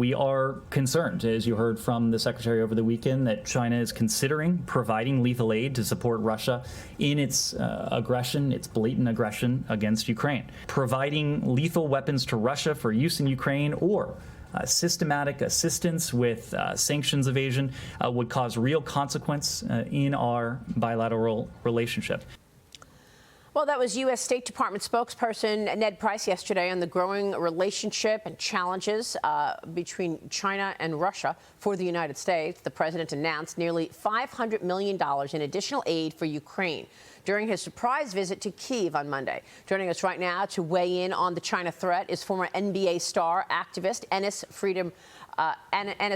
we are concerned, as you heard from the Secretary over the weekend, that China is considering providing lethal aid to support Russia in its aggression, its blatant aggression against Ukraine. Providing lethal weapons to Russia for use in Ukraine or systematic assistance with sanctions evasion would cause real consequence in our bilateral relationship. Well, that was U.S. State Department spokesperson Ned Price yesterday on the growing relationship and challenges between China and Russia for the United States. The president announced nearly $500 million in additional aid for Ukraine during his surprise visit to Kyiv on Monday. Joining us right now to weigh in on the China threat is former NBA star activist Enes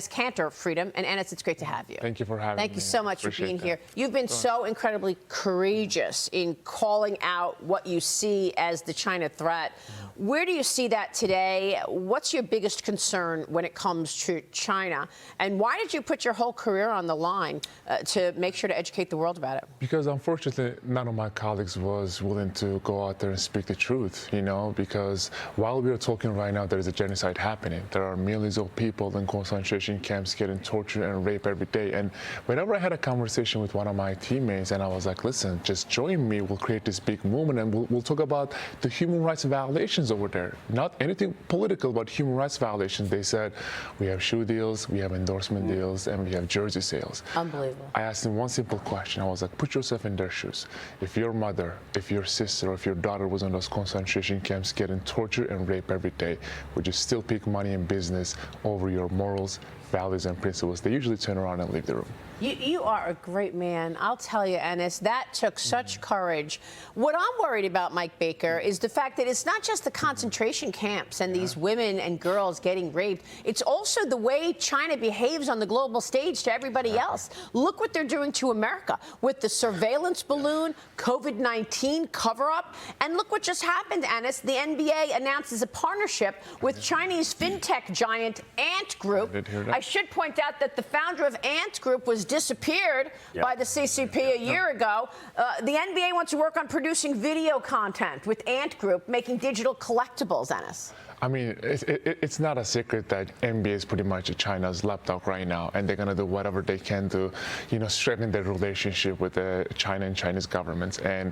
Kanter Freedom. And Enes, it's great to have you. Thank you for having me. Thank you so much for being here. You've been so incredibly courageous in calling out what you see as the China threat. Where do you see that today? What's your biggest concern when it comes to China? And why did you put your whole career on the line to make sure to educate the world about it? Because unfortunately, none of my colleagues was willing to go out there and speak the truth, because while we are talking right now, there is a genocide happening. There are millions of people in concentration camps getting tortured and raped every day. And whenever I had a conversation with one of my teammates and I was like, listen, just join me, we'll create this big movement and we'll talk about the human rights violations over there. Not anything political, but human rights violations. They said, we have shoe deals, we have endorsement deals, and we have jersey sales. Unbelievable. I asked them one simple question. I was like, put yourself in their shoes. If your mother, if your sister, or if your daughter was in those concentration camps getting tortured and raped every day, would you still pick money and business over your morals, values, and principles? They usually turn around and leave the room. You are a great man. I'll tell you, Enes, that took such courage. What I'm worried about, Mike Baker, is the fact that it's not just the concentration camps and these women and girls getting raped. It's also the way China behaves on the global stage to everybody else. Look what they're doing to America with the surveillance balloon, COVID-19 cover-up. And look what just happened, Enes. The NBA announces a partnership with Chinese fintech giant Ant Group. I should point out that the founder of Ant Group was disappeared by the CCP a year ago. The NBA wants to work on producing video content with Ant Group, making digital collectibles, Enes. I mean, it's not a secret that NBA is pretty much China's lapdog right now, and they're going to do whatever they can to, strengthen their relationship with China and Chinese governments. And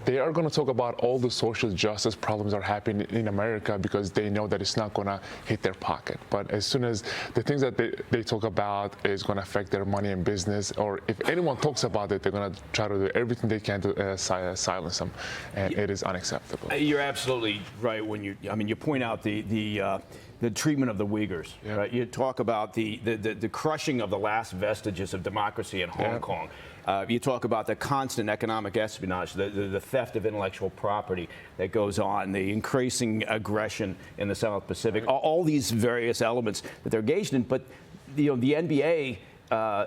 they are going to talk about all the social justice problems are happening in America because they know that it's not going to hit their pocket. But as soon as the things that they talk about is going to affect their money and business, or if anyone talks about it, they're going to try to do everything they can to silence them. And it is unacceptable. You're absolutely right when you point out the treatment of the Uyghurs. Yeah. Right? You talk about the crushing of the last vestiges of democracy in Hong Kong. You talk about the constant economic espionage, the theft of intellectual property that goes on, the increasing aggression in the South Pacific, all these various elements that they're engaged in. But the NBA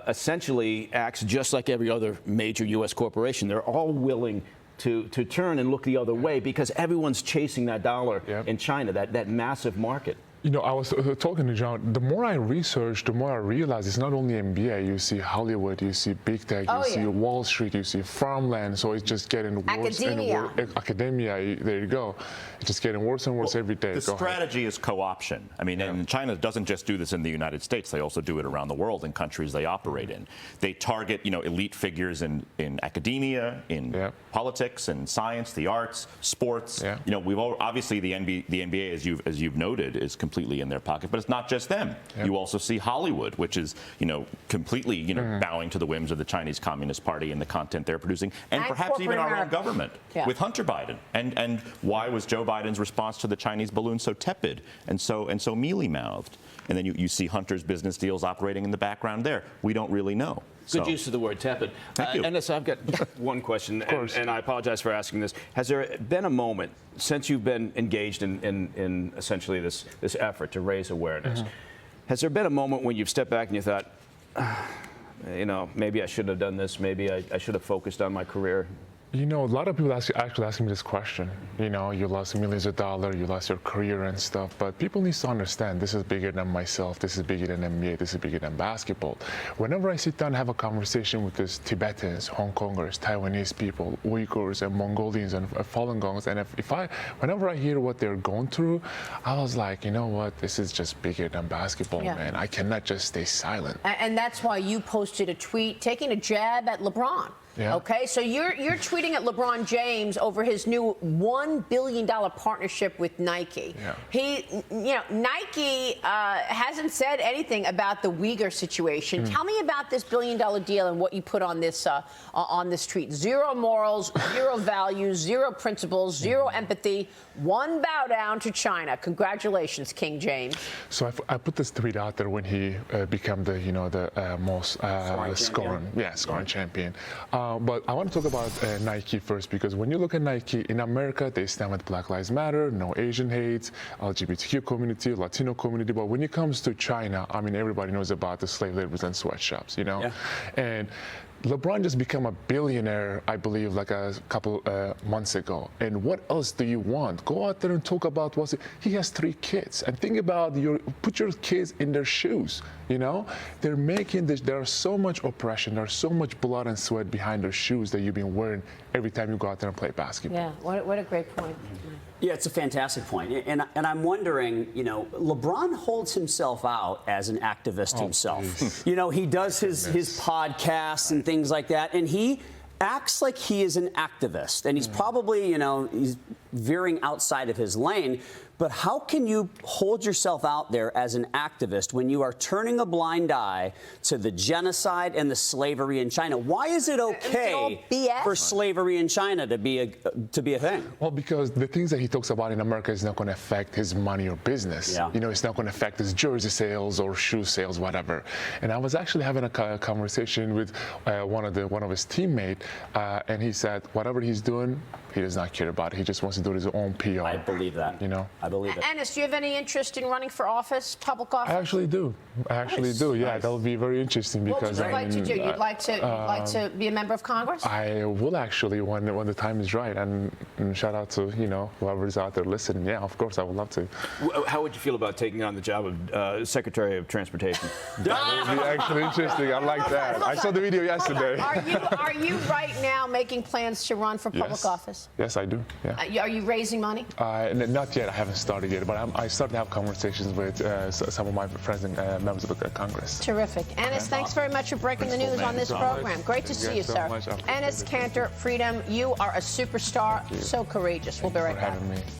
essentially acts just like every other major U.S. corporation. They're all willing to turn and look the other way because everyone's chasing that dollar in China, that massive market. I was talking to John. The more I research, the more I realize it's not only NBA. You see Hollywood, you see big tech, you see Wall Street, you see farmland. So it's just getting worse and worse. Academia, there you go. It's just getting worse and worse every day. The strategy is co-option. I mean, and China doesn't just do this in the United States. They also do it around the world in countries they operate in. They target, elite figures in academia, in politics, and science, the arts, sports. We've obviously the NBA, as you've noted, is completely in their pocket. But it's not just them. You also see Hollywood, which is, completely, bowing to the whims of the Chinese Communist Party and the content they're producing, and perhaps even our own government with Hunter Biden. And why was Joe Biden's response to the Chinese balloon so tepid and so mealy-mouthed? And then you see Hunter's business deals operating in the background there. We don't really know. Good use of the word tepid. Thank you. Enes, I've got one question, and I apologize for asking this. Has there been a moment since you've been engaged in essentially this effort to raise awareness? Has there been a moment when you've stepped back and you thought, maybe I shouldn't have done this, maybe I should have focused on my career You know, a lot of people actually ask me this question. You know, you lost millions of dollars, you lost your career and stuff, but people need to understand this is bigger than myself, this is bigger than NBA, this is bigger than basketball. Whenever I sit down and have a conversation with these Tibetans, Hong Kongers, Taiwanese people, Uyghurs, and Mongolians, and Falun Gongs, and whenever I hear what they're going through, I was like, you know what, this is just bigger than basketball, man. I cannot just stay silent. And that's why you posted a tweet taking a jab at LeBron. Yeah. Okay, so you're tweeting at LeBron James over his new $1 billion partnership with Nike. Yeah. Nike hasn't said anything about the Uyghur situation. Tell me about this $1 billion deal and what you put on this tweet. Zero morals, zero values, zero principles, zero empathy. One bow down to China. Congratulations, King James. So I put this tweet out there when he became the most scoring champion. But I want to talk about Nike first, because when you look at Nike in America, they stand with Black Lives Matter, no Asian hate, LGBTQ community, Latino community. But when it comes to China, I mean, everybody knows about the slave labors and sweatshops, you know? Yeah. And LeBron just became a billionaire, I believe, like a couple months ago. And what else do you want? Go out there and talk about he has 3 kids. And think about put your kids in their shoes, you know? They're making this, there's so much oppression, there's so much blood and sweat behind their shoes that you've been wearing every time you go out there and play basketball. Yeah, what a great point. Yeah, it's a fantastic point. And I'm wondering, you know, LeBron holds himself out as an activist himself. Please. You know, he does his podcasts and things like that, and he acts like he is an activist. And he's probably, you know, he's veering outside of his lane. But how can you hold yourself out there as an activist when you are turning a blind eye to the genocide and the slavery in China? Why is it okay for slavery in China to be a thing? Well, because the things that he talks about in America is not going to affect his money or business. Yeah. You know, it's not going to affect his jersey sales or shoe sales, whatever. And I was actually having a conversation with one of his teammates, and he said whatever he's doing, he does not care about it. He just wants to do his own PR. I believe that. You know? I believe it. Enes, do you have any interest in running for office, public office? I actually do. Yeah, that would be very interesting because what would you like to do? You'd like to be a member of Congress? I will actually when the time is right. And shout out to whoever's out there listening. Yeah, of course I would love to. How would you feel about taking on the job of Secretary of Transportation? That would be actually interesting. I like that. I saw the video yesterday. Are you right now making plans to run for public office? Yes, I do. Yeah. Are you raising money? Not yet. I haven't started yet, but I started to have conversations with some of my friends and members of the Congress. Terrific. Enes, thanks very much for breaking the news on this program. Great to see you, sir. Enes Kanter Freedom, you are a superstar. So courageous. We'll be right back.